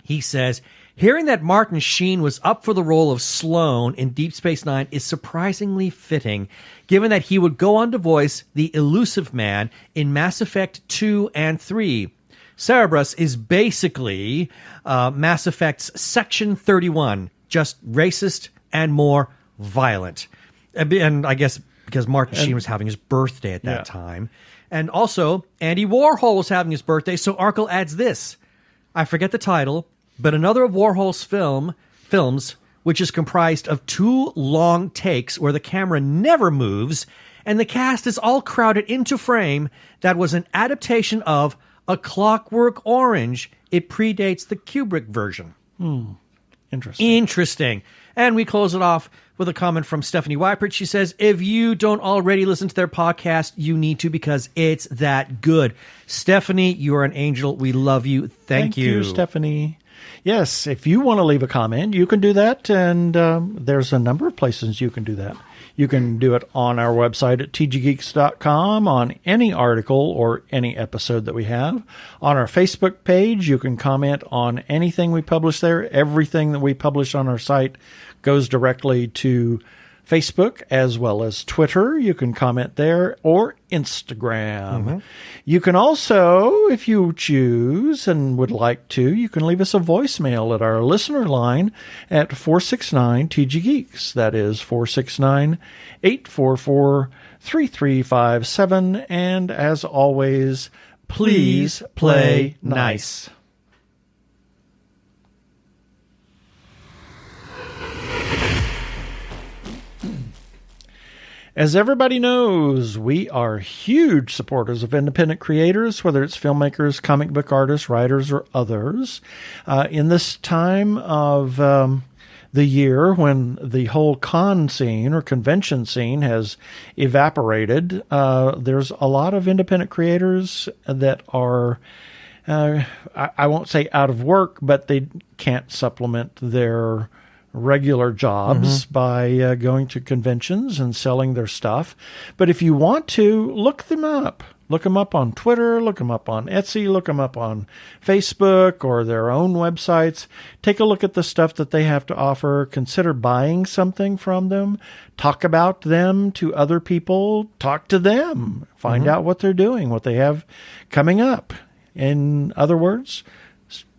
He says, hearing that Martin Sheen was up for the role of Sloan in Deep Space Nine is surprisingly fitting, given that he would go on to voice the elusive man in Mass Effect 2 and 3. Cerberus is basically Mass Effect's Section 31, just racist and more violent. And I guess... because Martin Sheen was having his birthday at that time. And also, Andy Warhol was having his birthday, so Arkle adds this. I forget the title, but another of Warhol's films, which is comprised of 2 long takes where the camera never moves, and the cast is all crowded into frame, that was an adaptation of A Clockwork Orange. It predates the Kubrick version. Interesting. And we close it off with a comment from Stephanie Weipert. She says, if you don't already listen to their podcast, you need to, because it's that good. Stephanie, you are an angel. We love you. Thank you, Stephanie. Yes, if you want to leave a comment, you can do that. And there's a number of places you can do that. You can do it on our website at tggeeks.com, on any article or any episode that we have. On our Facebook page, you can comment on anything we publish there. Everything that we publish on our site goes directly to Facebook as well as Twitter. You can comment there, or Instagram. You can also, if you choose and would like to, you can leave us a voicemail at our listener line at 469-TG-GEEKS. That is 469-844-3357. And as always, please play nice. As everybody knows, we are huge supporters of independent creators, whether it's filmmakers, comic book artists, writers, or others. In this time of the year when the whole con scene or convention scene has evaporated, there's a lot of independent creators that are, I won't say out of work, but they can't supplement their regular jobs by going to conventions and selling their stuff. But if you want to, look them up. Look them up on Twitter, look them up on Etsy, look them up on Facebook or their own websites. Take a look at the stuff that they have to offer. Consider buying something from them. Talk about them to other people. Talk to them. Find out what they're doing, what they have coming up. In other words,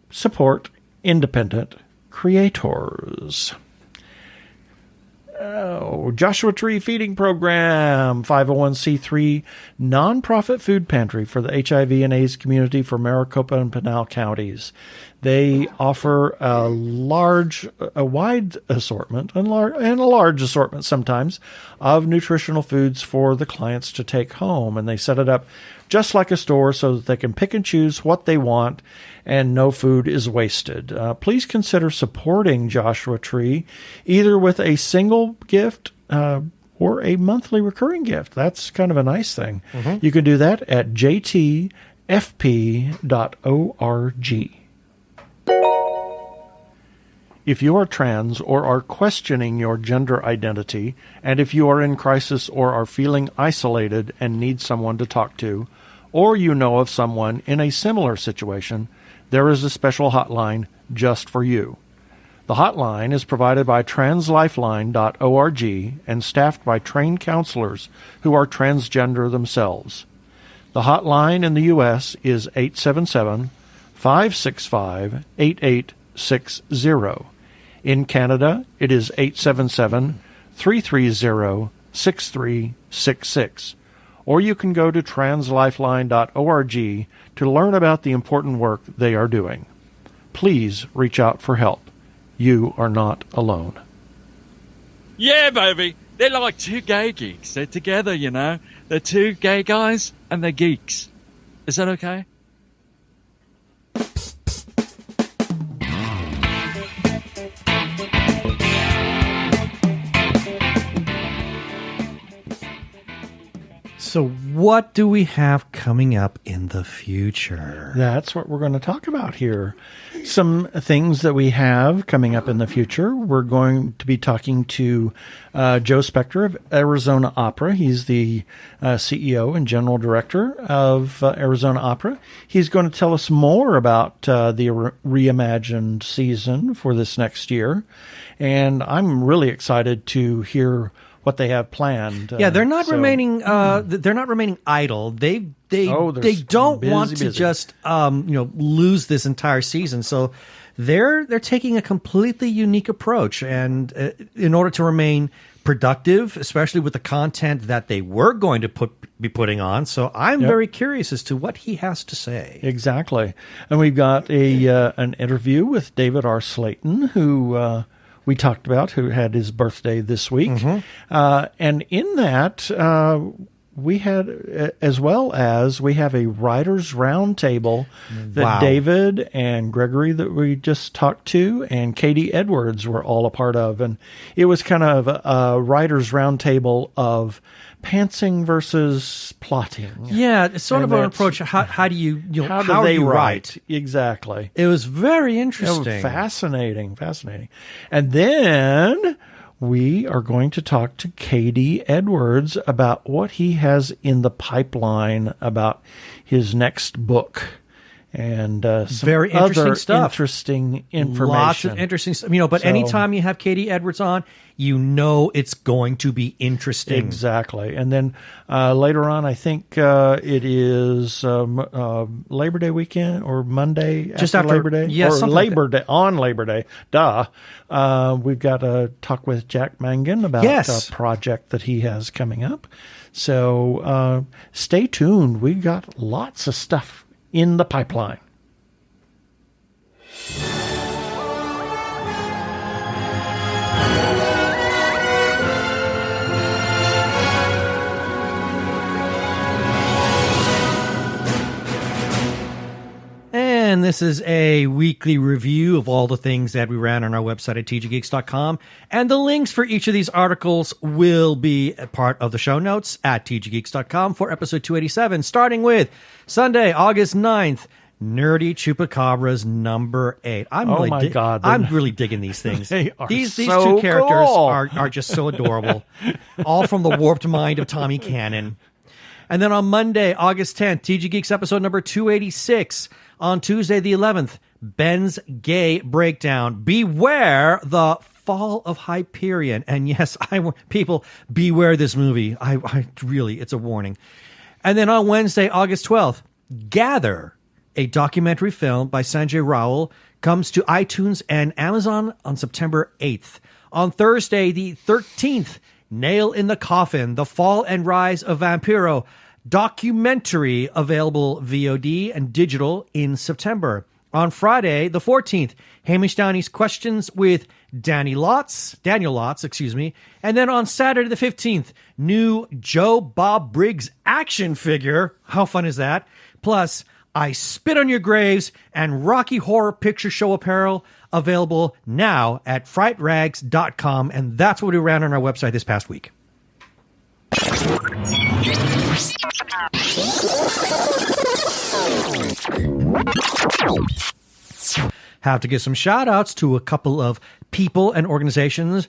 support independent creators. Joshua Tree Feeding Program, 501c3 nonprofit food pantry for the HIV and AIDS community for Maricopa and Pinal counties. They offer a wide assortment and a large assortment sometimes of nutritional foods for the clients to take home. And they set it up just like a store so that they can pick and choose what they want and no food is wasted. Please consider supporting Joshua Tree either with a single gift or a monthly recurring gift. That's kind of a nice thing. You can do that at jtfp.org. If you are trans or are questioning your gender identity, and if you are in crisis or are feeling isolated and need someone to talk to, or you know of someone in a similar situation, there is a special hotline just for you. The hotline is provided by translifeline.org and staffed by trained counselors who are transgender themselves. The hotline in the U.S. is 877-565-8860. In Canada, it is 877-330-6366. Or you can go to translifeline.org to learn about the important work they are doing. Please reach out for help. You are not alone. Yeah, baby. They're like two gay geeks. They're together, you know. They're two gay guys and they're geeks. Is that okay? So what do we have coming up in the future? That's what we're going to talk about here. Some things that we have coming up in the future. We're going to be talking to Joe Spector of Arizona Opera. He's the CEO and general director of Arizona Opera. He's going to tell us more about the reimagined season for this next year. And I'm really excited to hear what they have planned. Yeah, they're not remaining. They're not remaining idle. They don't want to just lose this entire season. So they're taking a completely unique approach, and in order to remain productive, especially with the content that they were going to be putting on. So I'm very curious as to what he has to say. Exactly, and we've got an interview with David R Slayton, who we talked about, who had his birthday this week. And in that, we had, as well as we have a writer's roundtable that David and Gregory that we just talked to and Katie Edwards were all a part of. And it was kind of a writer's roundtable of pantsing versus plotting. Yeah, it's sort of an approach. How do you, how do they write? Exactly. It was very interesting. Fascinating. And then we are going to talk to Katie Edwards about what he has in the pipeline about his next book. and some very interesting other stuff. Interesting information. Lots of interesting stuff. But anytime you have Katie Edwards on, it's going to be interesting. Exactly. And then later on, I think it is Labor Day weekend or Monday just after Labor Day? Yes, or Labor Day, on Labor Day. Duh. We've got a talk with Jack Mangan about a project that he has coming up. So stay tuned. We got lots of stuff in the pipeline. And this is a weekly review of all the things that we ran on our website at tggeeks.com. And the links for each of these articles will be a part of the show notes at tggeeks.com for episode 287, starting with Sunday, August 9th, Nerdy Chupacabras number 8. I'm really digging these things. These so two characters cool. are just so adorable. All from the warped mind of Tommy Cannon. And then on Monday, August 10th, TG Geeks episode number 286. On Tuesday the 11th, Ben's Gay Breakdown. Beware the Fall of Hyperion. And yes, people, beware this movie. I really, it's a warning. And then on Wednesday, August 12th, Gather, a documentary film by Sanjay Raul, comes to iTunes and Amazon on September 8th. On Thursday, the 13th, Nail in the Coffin, The Fall and Rise of Vampiro, documentary available VOD and digital in September. On Friday, the 14th, Hamish Downey's Questions with Daniel Lotz, and then on Saturday the 15th, new Joe Bob Briggs action figure. How fun is that? Plus, I Spit on Your Graves and Rocky Horror Picture Show apparel available now at frightrags.com, and that's what we ran on our website this past week. Have to give some shout outs to a couple of people and organizations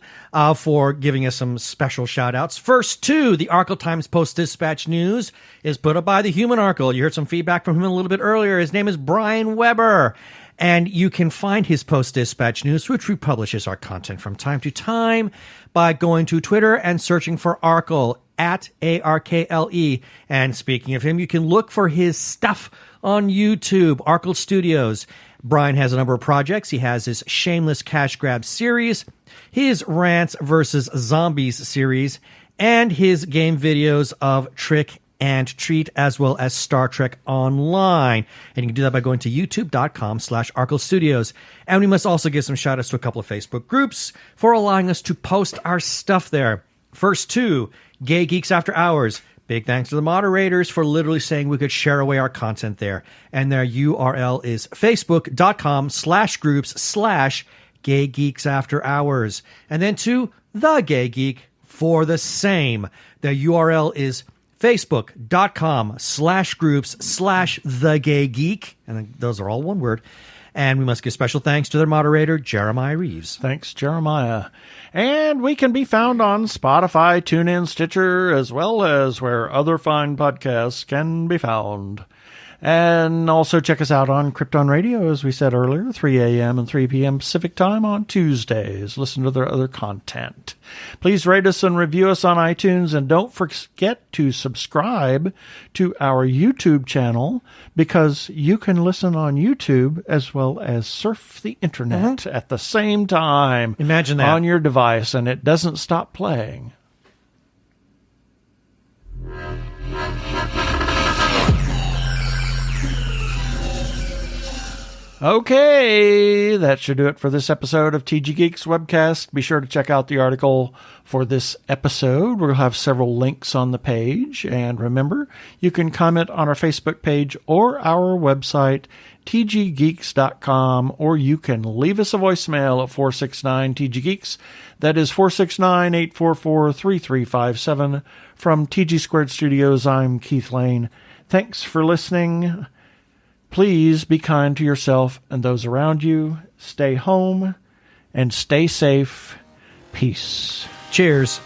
for giving us some special shout outs. First to the Arkle Times Post-Dispatch News is put up by the Human Arkle. You heard some feedback from him a little bit earlier. His name is Brian Weber. And you can find his Post-Dispatch News, which republishes our content from time to time, by going to Twitter and searching for Arkle, at ARKLE. And speaking of him, you can look for his stuff on YouTube, Arkle Studios. Brian has a number of projects. He has his Shameless Cash Grab series, his Rants vs. Zombies series, and his game videos of Trick and Treat, as well as Star Trek Online. And you can do that by going to youtube.com/Arkle Studios. And we must also give some shout outs to a couple of Facebook groups for allowing us to post our stuff there. First, Two Gay Geeks After Hours. Big thanks to the moderators for literally saying we could share away our content there. And their URL is facebook.com/groups/Gay Geeks After Hours. And then to The Gay Geek for the same. Their URL is facebook.com/groups/The Gay Geek. And those are all one word. And we must give special thanks to their moderator, Jeremiah Reeves. Thanks, Jeremiah. And we can be found on Spotify, TuneIn, Stitcher, as well as where other fine podcasts can be found. And also check us out on Krypton Radio, as we said earlier, 3 a.m. and 3 p.m. Pacific Time on Tuesdays. Listen to their other content. Please rate us and review us on iTunes, and don't forget to subscribe to our YouTube channel, because you can listen on YouTube as well as surf the internet at the same time. Imagine that. On your device, and it doesn't stop playing. Okay, that should do it for this episode of TG Geeks Webcast. Be sure to check out the article for this episode. We'll have several links on the page. And remember, you can comment on our Facebook page or our website, tggeeks.com, or you can leave us a voicemail at 469-TG-GEEKS. That is 469-844-3357. From TG Squared Studios, I'm Keith Lane. Thanks for listening. Please be kind to yourself and those around you. Stay home and stay safe. Peace. Cheers.